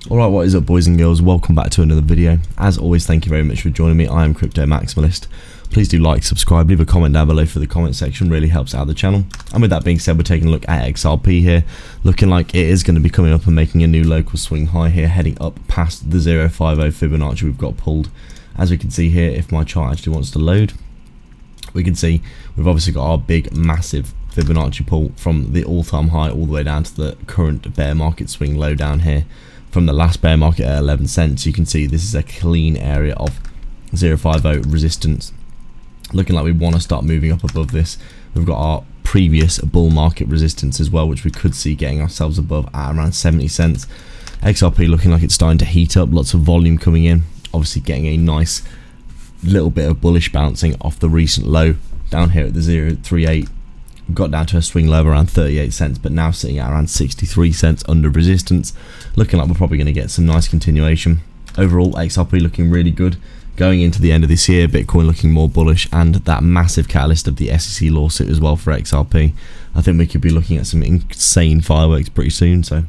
Alright, what is up boys and girls, welcome back to another video. As always, thank you very much for joining me. I am Crypto Maximalist. Please do like, subscribe, leave a comment down below for the comment section, really helps out the channel. And with that being said, we're taking a look at XRP here, looking like it is going to be coming up and making a new local swing high here, heading up past the 050 Fibonacci we've got pulled. As we can see here, if my chart actually wants to load, we can see we've obviously got our big massive Fibonacci pull from the all-time high all the way down to the current bear market swing low down here from the last bear market at 11 cents. You can see this is a clean area of 050 resistance, looking like we want to start moving up above this. We've got our previous bull market resistance as well, which we could see getting ourselves above at around 70 cents. XRP looking like it's starting to heat up, lots of volume coming in, obviously getting a nice little bit of bullish bouncing off the recent low down here at the 038. We've got down to a swing low of around 38 cents, but now sitting at around 63 cents under resistance, looking like we're probably going to get some nice continuation. Overall, XRP looking really good going into the end of this year, Bitcoin looking more bullish, and that massive catalyst of the SEC lawsuit as well for XRP. I think we could be looking at some insane fireworks pretty soon. So